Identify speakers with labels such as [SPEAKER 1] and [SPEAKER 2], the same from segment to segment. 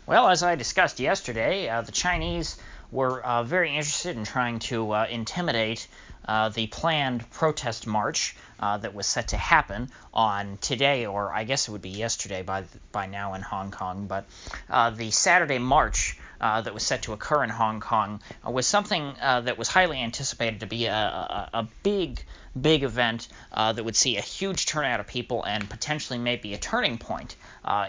[SPEAKER 1] Well, as I discussed yesterday, the Chinese were very interested in trying to intimidate the planned protest march that was set to happen on today, or I guess it would be yesterday by now in Hong Kong. But the Saturday march that was set to occur in Hong Kong was something that was highly anticipated to be a big event that would see a huge turnout of people and potentially maybe a turning point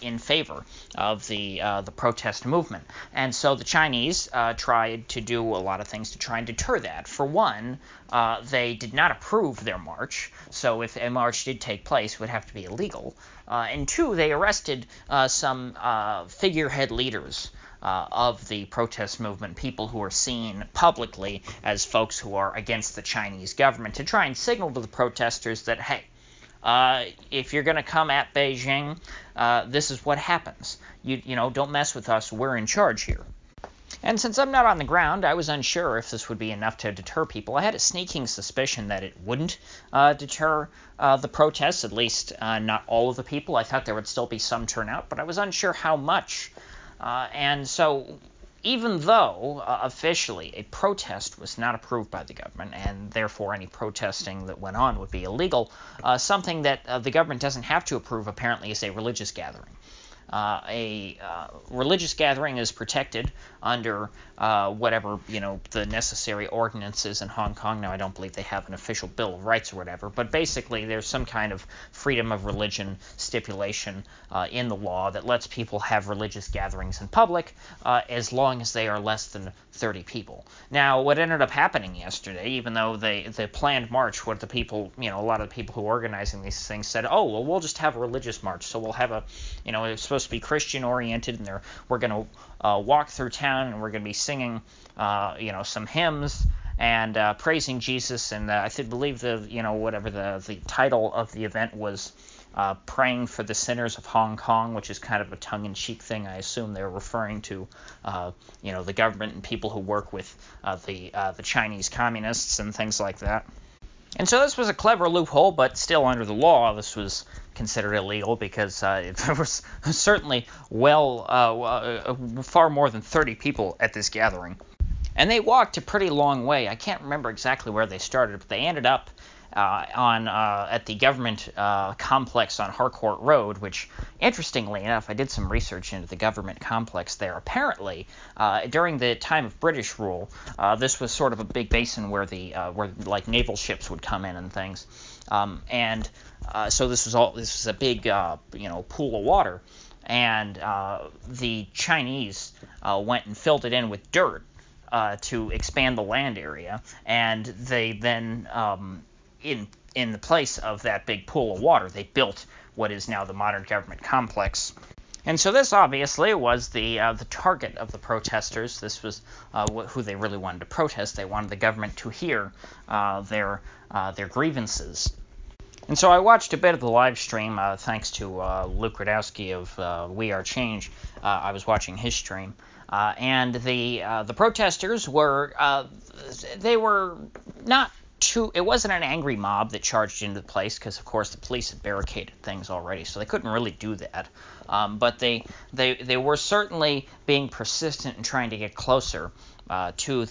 [SPEAKER 1] in favor of the protest movement. And so the Chinese tried to do a lot of things to try and deter that. For one, they did not approve their march, so if a march did take place, it would have to be illegal. And two, they arrested some figurehead leaders of the protest movement, people who are seen publicly as folks who are against the Chinese government, to try and signal to the protesters that, hey, if you're going to come at Beijing, this is what happens. You know, don't mess with us. We're in charge here. And since I'm not on the ground, I was unsure if this would be enough to deter people. I had a sneaking suspicion that it wouldn't deter the protests, at least not all of the people. I thought there would still be some turnout, but I was unsure how much. And so even though officially a protest was not approved by the government, and therefore any protesting that went on would be illegal, something that the government doesn't have to approve apparently is a religious gathering. A religious gathering is protected under whatever, the necessary ordinances in Hong Kong. Now, I don't believe they have an official Bill of Rights or whatever, but basically there's some kind of freedom of religion stipulation in the law that lets people have religious gatherings in public as long as they are less than 30 people. Now, what ended up happening yesterday, even though the planned march, what the people, a lot of the people who are organizing these things said, oh, well, we'll just have a religious march, so we'll have it's supposed to be Christian-oriented, and we're going to walk through town, and we're going to be singing, some hymns and praising Jesus, and I believe the title of the event was praying for the sinners of Hong Kong, which is kind of a tongue-in-cheek thing. I assume they're referring to, the government and people who work with the Chinese communists and things like that. And so this was a clever loophole, but still under the law, this was considered illegal because there was certainly far more than 30 people at this gathering. And they walked a pretty long way. I can't remember exactly where they started, but they ended up at the government complex on Harcourt Road, which, interestingly enough, I did some research into the government complex there. Apparently, during the time of British rule, this was sort of a big basin where like naval ships would come in and things, so this was a big pool of water, and the Chinese went and filled it in with dirt to expand the land area, and they then in the place of that big pool of water, they built what is now the modern government complex. And so this obviously was the target of the protesters. This was who they really wanted to protest. They wanted the government to hear their grievances. And so I watched a bit of the live stream thanks to Luke Radowski of We Are Change. I was watching his stream. And the protesters were not too. It wasn't an angry mob that charged into the place because, of course, the police had barricaded things already, so they couldn't really do that. But they were certainly being persistent in trying to get closer to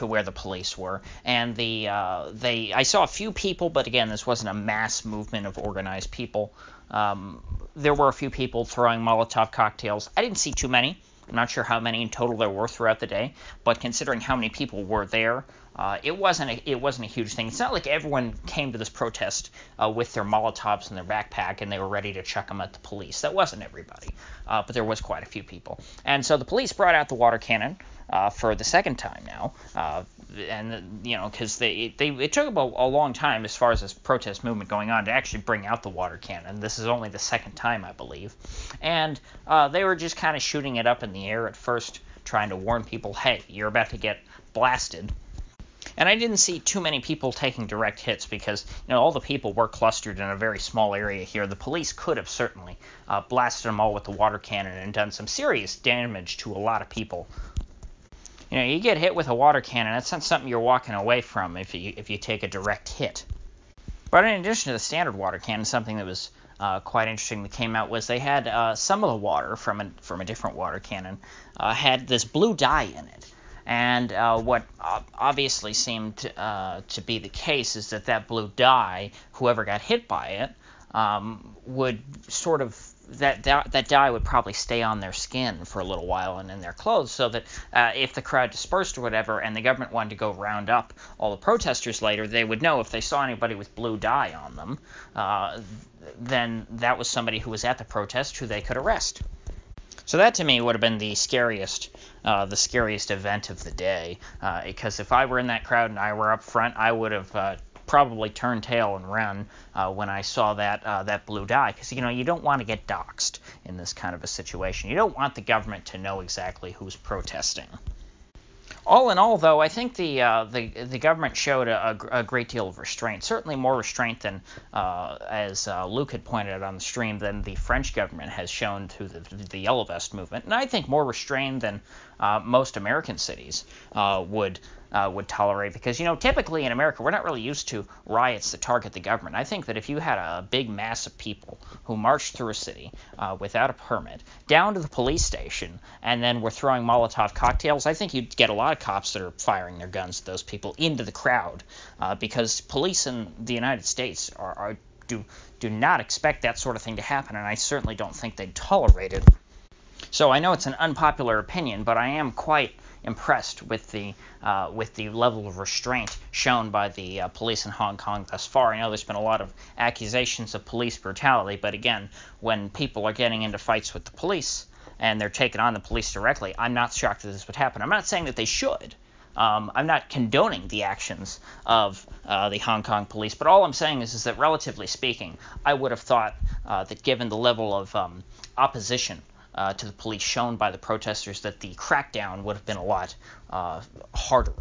[SPEAKER 1] where the police were. And I saw a few people, but again, this wasn't a mass movement of organized people. There were a few people throwing Molotov cocktails. I didn't see too many. I'm not sure how many in total there were throughout the day, but considering how many people were there, it wasn't a huge thing. It's not like everyone came to this protest with their Molotovs in their backpack and they were ready to chuck them at the police. That wasn't everybody, but there was quite a few people. And so the police brought out the water cannon for the second time now, and because it took about a long time as far as this protest movement going on to actually bring out the water cannon. This is only the second time, I believe, and they were just kind of shooting it up in the air at first, trying to warn people, hey, you're about to get blasted. And I didn't see too many people taking direct hits because, all the people were clustered in a very small area here. The police could have certainly blasted them all with the water cannon and done some serious damage to a lot of people. You get hit with a water cannon, that's not something you're walking away from if you take a direct hit. But in addition to the standard water cannon, something that was quite interesting that came out was they had some of the water from a different water cannon had this blue dye in it. And what obviously seemed to be the case is that blue dye, whoever got hit by it, would sort of that dye would probably stay on their skin for a little while and in their clothes, so that if the crowd dispersed or whatever, and the government wanted to go round up all the protesters later, they would know if they saw anybody with blue dye on them, then that was somebody who was at the protest who they could arrest. So that to me would have been the scariest event of the day, because if I were in that crowd and I were up front, I would have probably turned tail and run when I saw that blue dye, because you don't want to get doxxed in this kind of a situation. You don't want the government to know exactly who's protesting. All in all, though, I think the government showed a great deal of restraint. Certainly more restraint than, as Luke had pointed out on the stream, than the French government has shown through the Yellow Vest movement, and I think more restrained than most American cities would tolerate, because typically in America we're not really used to riots that target the government. I think that if you had a big mass of people who marched through a city without a permit down to the police station and then were throwing Molotov cocktails, I think you'd get a lot of cops that are firing their guns at those people into the crowd, because police in the United States do not expect that sort of thing to happen, and I certainly don't think they'd tolerate it. So I know it's an unpopular opinion, but I am quite impressed with the level of restraint shown by the police in Hong Kong thus far. I know there's been a lot of accusations of police brutality, but again, when people are getting into fights with the police and they're taking on the police directly, I'm not shocked that this would happen. I'm not saying that they should. I'm not condoning the actions of the Hong Kong police, but all I'm saying is that relatively speaking, I would have thought that given the level of opposition to the police shown by the protesters, that the crackdown would have been a lot harder.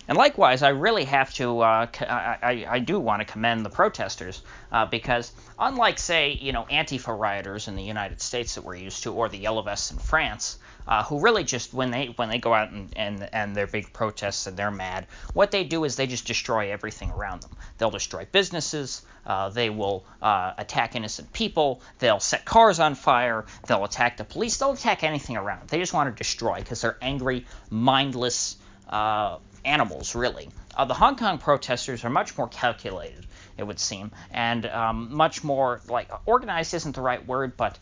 [SPEAKER 1] And likewise, I really have to, I do want to commend the protesters, because unlike, say, Antifa rioters in the United States that we're used to, or the Yellow Vests in France, who really just, when they go out and their big protests and they're mad, what they do is they just destroy everything around them. They'll destroy businesses, they will attack innocent people, they'll set cars on fire, they'll attack the police, they'll attack anything around them. They just want to destroy because they're angry, mindless animals, really. The Hong Kong protesters are much more calculated, it would seem, and much more, organized isn't the right word, but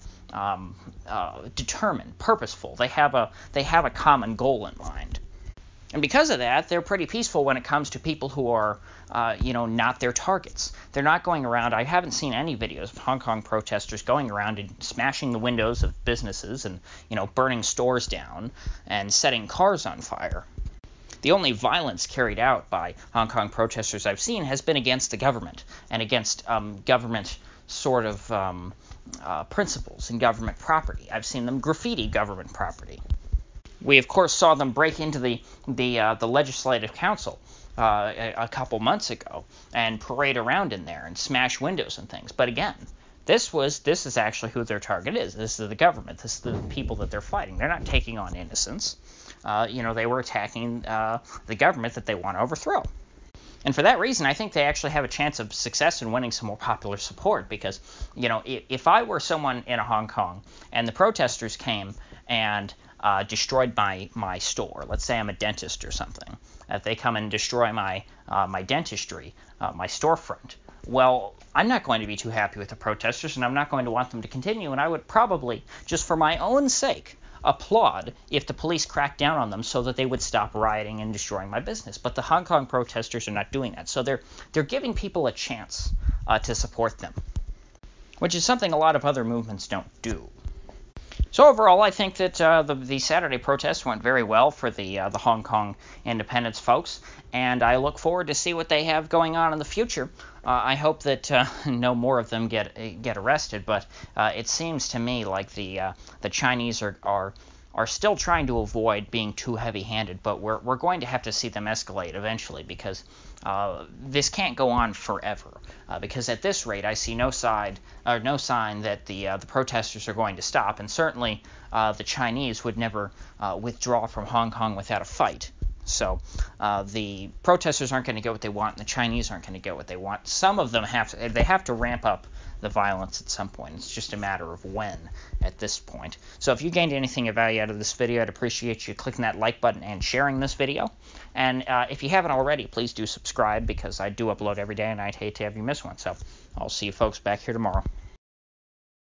[SPEAKER 1] determined, purposeful. They have a common goal in mind. And because of that, they're pretty peaceful when it comes to people who are, not their targets. They're not going around. I haven't seen any videos of Hong Kong protesters going around and smashing the windows of businesses and, burning stores down and setting cars on fire. The only violence carried out by Hong Kong protesters I've seen has been against the government and against government sort of principles and government property. I've seen them graffiti government property. We, of course, saw them break into the Legislative Council a couple months ago and parade around in there and smash windows and things. But again, this is actually who their target is. This is the government. This is the people that they're fighting. They're not taking on innocents. They were attacking the government that they want to overthrow. And for that reason, I think they actually have a chance of success in winning some more popular support, because, if I were someone in Hong Kong and the protesters came and destroyed my store, let's say I'm a dentist or something, if they come and destroy my dentistry, my storefront, well, I'm not going to be too happy with the protesters, and I'm not going to want them to continue, and I would probably, just for my own sake, applaud if the police cracked down on them so that they would stop rioting and destroying my business. But the Hong Kong protesters are not doing that. So they're giving people a chance to support them, which is something a lot of other movements don't do. So overall, I think that the Saturday protests went very well for the Hong Kong independence folks, and I look forward to see what they have going on in the future. I hope that no more of them get arrested, but it seems to me like the Chinese are still trying to avoid being too heavy-handed, but we're going to have to see them escalate eventually, because this can't go on forever. Because at this rate, I see no sign that the protesters are going to stop, and certainly the Chinese would never withdraw from Hong Kong without a fight. So the protesters aren't going to get what they want, and the Chinese aren't going to get what they want. Some of them have to ramp up the violence at some point. It's just a matter of when at this point. So if you gained anything of value out of this video, I'd appreciate you clicking that like button and sharing this video. And if you haven't already, please do subscribe, because I do upload every day and I'd hate to have you miss one. So I'll see you folks back here tomorrow.